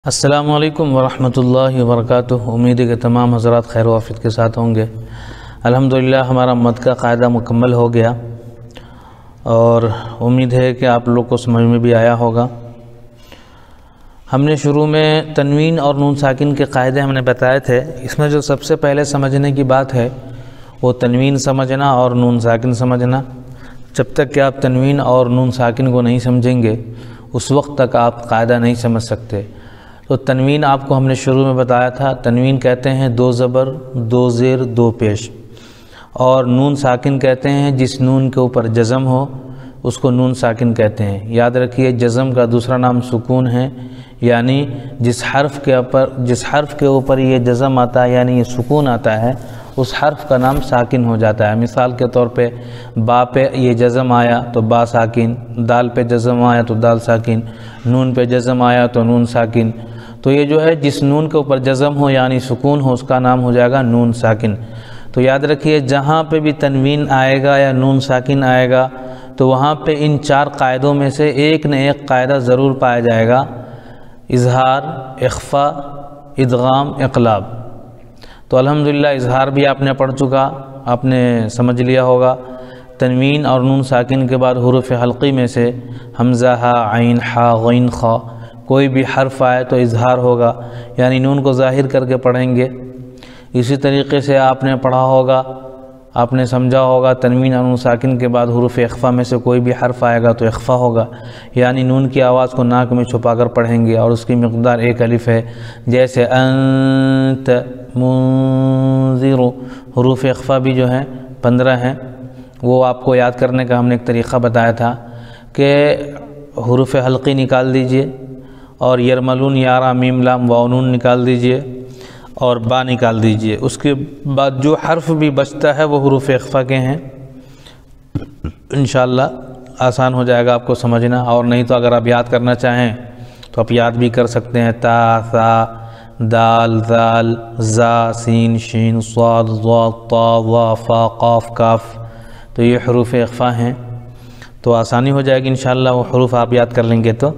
السلام علیکم ورحمۃ اللہ وبرکاتہ۔ امید ہے کہ تمام حضرات خیر و عافیت کے ساتھ ہوں گے۔ الحمدللہ ہمارا مد کا قاعدہ مکمل ہو گیا اور امید ہے کہ آپ لوگ کو سمجھ میں بھی آیا ہوگا۔ ہم نے شروع میں تنوین اور نون ساکن کے قاعدے ہم نے بتائے تھے۔ اس میں جو سب سے پہلے سمجھنے کی بات ہے وہ تنوین سمجھنا اور نون ساکن سمجھنا۔ جب تک کہ آپ تنوین اور نون ساکن کو نہیں سمجھیں گے اس وقت تک آپ قاعدہ نہیں سمجھ سکتے۔ تو تنوین آپ کو ہم نے شروع میں بتایا تھا، تنوین کہتے ہیں دو زبر دو زیر دو پیش، اور نون ساکن کہتے ہیں جس نون کے اوپر جزم ہو اس کو نون ساکن کہتے ہیں۔ یاد رکھیے جزم کا دوسرا نام سکون ہے، یعنی جس حرف کے اوپر یہ جزم آتا ہے یعنی یہ سکون آتا ہے اس حرف کا نام ساکن ہو جاتا ہے۔ مثال کے طور پہ با پہ یہ جزم آیا تو با ساکن، دال پہ جزم آیا تو دال ساکن، نون پہ جزم آیا تو نون ساکن۔ تو یہ جو ہے جس نون کے اوپر جزم ہو یعنی سکون ہو اس کا نام ہو جائے گا نون ساکن۔ تو یاد رکھیے جہاں پہ بھی تنوین آئے گا یا نون ساکن آئے گا تو وہاں پہ ان چار قاعدوں میں سے ایک نہ ایک قاعدہ ضرور پایا جائے گا، اظہار، اخفا، ادغام، اقلاب۔ تو الحمدللہ اظہار بھی آپ نے پڑھ چکا، آپ نے سمجھ لیا ہوگا۔ تنوین اور نون ساکن کے بعد حروف حلقی میں سے حمزہ، ہا، عین، حا، غین، خا کوئی بھی حرف آئے تو اظہار ہوگا، یعنی نون کو ظاہر کر کے پڑھیں گے۔ اسی طریقے سے آپ نے پڑھا ہوگا، آپ نے سمجھا ہوگا تنوین اور نون ساکن کے بعد حروف اخفا میں سے کوئی بھی حرف آئے گا تو اخفا ہوگا، یعنی نون کی آواز کو ناک میں چھپا کر پڑھیں گے اور اس کی مقدار ایک الف ہے۔ جیسے انت منذر، حروف اخفا بھی جو ہیں 15 ہیں، وہ آپ کو یاد کرنے کا ہم نے ایک طریقہ بتایا تھا کہ حروف حلقی نکال دیجئے اور یرملون، یارا، میم، لام، واو، نون نکال دیجئے اور با نکال دیجئے۔ اس کے بعد جو حرف بھی بچتا ہے وہ حروف اخفا کے ہیں۔ انشاءاللہ آسان ہو جائے گا آپ کو سمجھنا، اور نہیں تو اگر آپ یاد کرنا چاہیں تو آپ یاد بھی کر سکتے ہیں۔ تا، ثا، دال، ذال، زا، سین، شین، صاد، ضاد، طا، ظا، فا، قاف، کاف، تو یہ حروف اخفا ہیں، تو آسانی ہو جائے گی انشاءاللہ وہ حروف آپ یاد کر لیں گے تو۔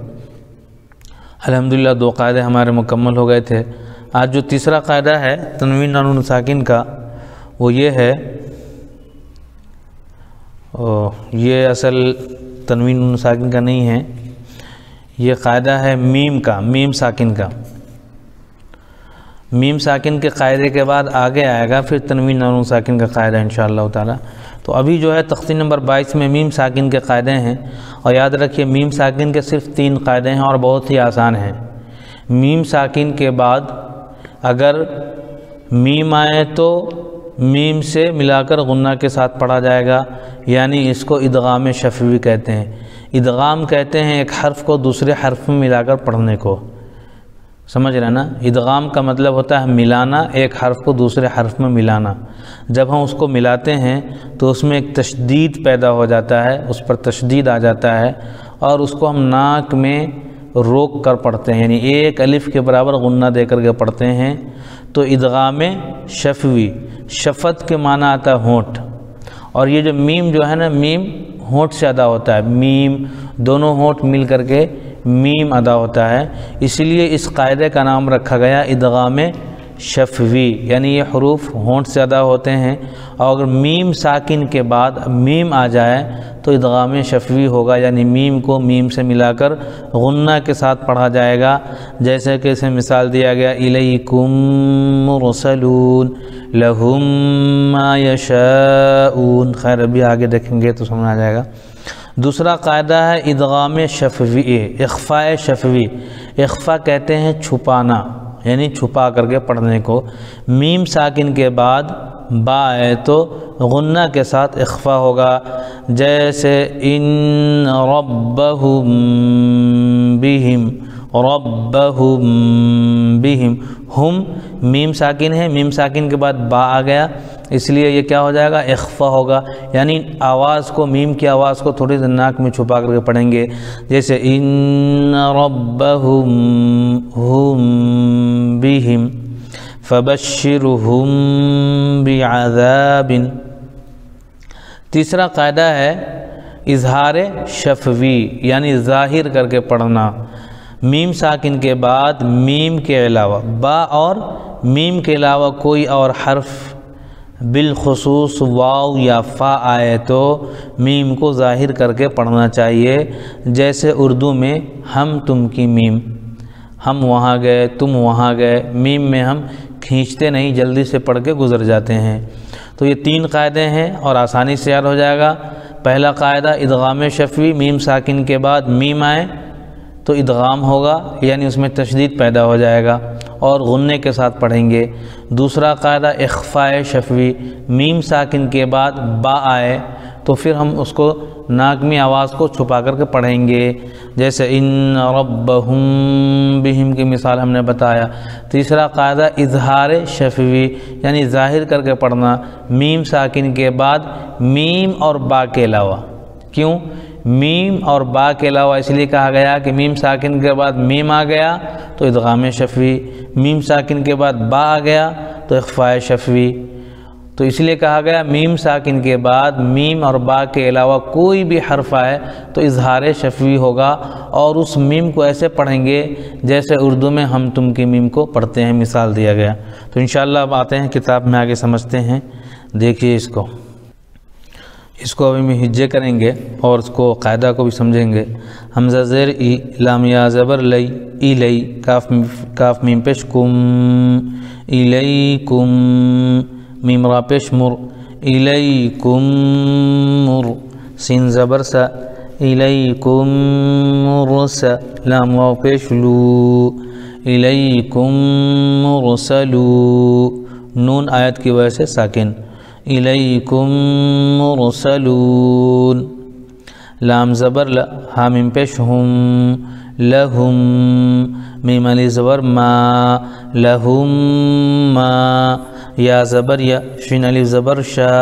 الحمدللہ 2 قاعدے ہمارے مکمل ہو گئے تھے۔ آج جو تیسرا قاعدہ ہے تنوین اور نون ساکن کا وہ یہ ہے، یہ اصل تنوین نون ساکن کا نہیں ہے، یہ قاعدہ ہے میم کا، میم ساکن کا۔ میم ساکن کے قاعدے کے بعد آگے آئے گا پھر تنوین اور نون ساکن کا قاعدہ انشاءاللہ تعالی۔ تو ابھی جو ہے تختی نمبر 22 میں میم ساکن کے قاعدے ہیں، اور یاد رکھیے میم ساکن کے صرف 3 قاعدے ہیں اور بہت ہی آسان ہیں۔ میم ساکن کے بعد اگر میم آئے تو میم سے ملا کر غنہ کے ساتھ پڑھا جائے گا، یعنی اس کو ادغام شفوی کہتے ہیں۔ ادغام کہتے ہیں ایک حرف کو دوسرے حرف میں ملا کر پڑھنے کو، سمجھ رہے نا؟ ادغام کا مطلب ہوتا ہے ملانا، ایک حرف کو دوسرے حرف میں ملانا۔ جب ہم اس کو ملاتے ہیں تو اس میں ایک تشدید پیدا ہو جاتا ہے، اس پر تشدید آ جاتا ہے اور اس کو ہم ناک میں روک کر پڑھتے ہیں، یعنی ایک الف کے برابر غنہ دے کر کے پڑھتے ہیں، تو ادغام شفوی۔ شفت کے معنی آتا ہے ہونٹ، اور یہ جو میم جو ہے نا، میم ہونٹ سے ادا ہوتا ہے، میم دونوں ہونٹ مل کر کے میم ادا ہوتا ہے، اسی لیے اس قاعدے کا نام رکھا گیا ادغام شفوی، یعنی یہ حروف ہونٹ سے ادا ہوتے ہیں، اور اگر میم ساکن کے بعد میم آ جائے تو ادغام شفوی ہوگا، یعنی میم کو میم سے ملا کر غنہ کے ساتھ پڑھا جائے گا۔ جیسے کہ اسے مثال دیا گیا الیکم مرسلون لہم ما یشاءون، خیر ابھی آگے دیکھیں گے تو سمجھ آ جائے گا۔ دوسرا قاعدہ ہے ادغام شفوی، اخفاء شفوی۔ اخفا کہتے ہیں چھپانا، یعنی چھپا کر کے پڑھنے کو۔ میم ساکن کے بعد با ہے تو غنہ کے ساتھ اخفا ہوگا، جیسے ان ربہم بہم، ربہم بہم، ہم میم ساکن ہے، میم ساکن کے بعد با آ گیا اس لیے یہ کیا ہو جائے گا، اخفا ہوگا، یعنی آواز کو، میم کی آواز کو تھوڑی سی ناک میں چھپا کر کے پڑھیں گے، جیسے ان ربہم ہم بہم فبشرہم بعذاب۔ تیسرا قاعدہ ہے اظہار شفوی، یعنی ظاہر کر کے پڑھنا۔ میم ساکن کے بعد میم کے علاوہ با اور میم کے علاوہ کوئی اور حرف بالخصوص واو یا فا آئے تو میم کو ظاہر کر کے پڑھنا چاہیے، جیسے اردو میں ہم تم کی میم، ہم وہاں گئے تم وہاں گئے، میم میں ہم کھینچتے نہیں، جلدی سے پڑھ کے گزر جاتے ہیں۔ تو یہ 3 قاعدے ہیں اور آسانی سے یاد ہو جائے گا۔ پہلا قاعدہ ادغام شفوی، میم ساکن کے بعد میم آئے تو ادغام ہوگا، یعنی اس میں تشدید پیدا ہو جائے گا اور غنّے کے ساتھ پڑھیں گے۔ دوسرا قاعدہ اخفاء شفوی، میم ساکن کے بعد با آئے تو پھر ہم اس کو ناگمی آواز کو چھپا کر کے پڑھیں گے، جیسے ان ربہم بہم کی مثال ہم نے بتایا۔ تیسرا قاعدہ اظہار شفوی، یعنی ظاہر کر کے پڑھنا میم ساکن کے بعد میم اور با کے علاوہ۔ کیوں میم اور با کے علاوہ؟ اس لیے کہا گیا کہ میم ساکن کے بعد میم آ گیا تو ادغام شفوی، میم ساکن کے بعد با آ گیا تو اخفاء شفوی۔ تو اس لیے کہا گیا میم ساکن کے بعد میم اور با کے علاوہ کوئی بھی حرف آئے تو اظہار شفوی ہوگا، اور اس میم کو ایسے پڑھیں گے جیسے اردو میں ہم تم کی میم کو پڑھتے ہیں، مثال دیا گیا۔ تو انشاءاللہ اب آتے ہیں کتاب میں، آگے سمجھتے ہیں۔ دیکھیے اس کو ابھی میں ہجے کریں گے اور اس کو قاعدہ کو بھی سمجھیں گے۔ حمزہ زیر ای، لام یا زبر لئی، الی، کاف میم پیش کم، الیکم، میم را پیش مر، الیکم مر، سین زبر سا، الیکم مرس، لام واو پیش لو، الیکم مرسلو، نون آیت کی وجہ سے ساکن، الیکم مرسلون، لام زبر ل، ہا میم پیش ہم، لہم، میم علی زبر ما، لہم ما، یا زبر یا، شین علی زبر شا،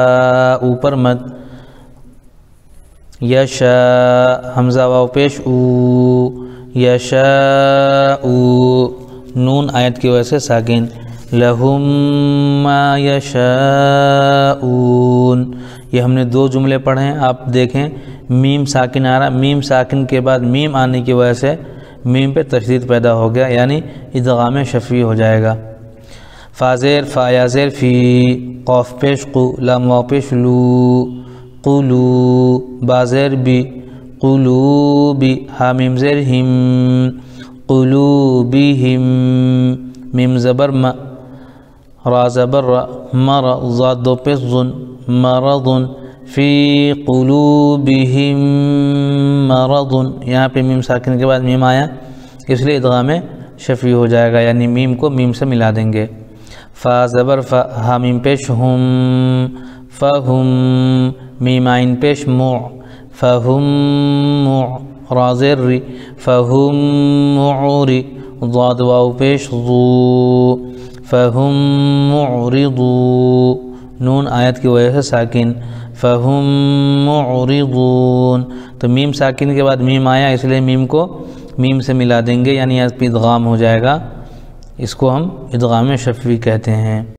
اوپر مد، یشا، حمزہ واو پیش او، یشاء، نون آیت کی وجہ سے ساکن، لہم ما یشاءون۔ یہ ہم نے 2 جملے پڑھے ہیں، آپ دیکھیں میم ساکن آ رہا، میم ساکن کے بعد میم آنے کی وجہ سے میم پہ تشدید پیدا ہو گیا، یعنی ادغام شفوی ہو جائے گا۔ فا زیر فا یا زیر فی، قاف پیش قو، لام واو پیش لو، قلو، با زیر بی، قلوبی، ہا میم زیر ہم، قلوبہم، میم زبر ما، را زبر را، مر، ضاد 2 پیش ظن، مرض، فی قلوبہم مرض، یہاں پہ میم ساکن کے بعد میم آیا اس لیے ادغام شفوی ہو جائے گا، یعنی میم کو میم سے ملا دیں گے۔ فا زبر فا، ہا میم پیش ہم، فہم، میم عین پیش مع، فہم مع، را زیر ری، فہم معری، ضاد واو پیش ضو، فہم معرضو، نون آیت کی وجہ سے ساکن، فہم معرضون۔ تو میم ساکن کے بعد میم آیا اس لیے میم کو میم سے ملا دیں گے، یعنی اس پہ ادغام ہو جائے گا، اس کو ہم ادغام شفوی کہتے ہیں۔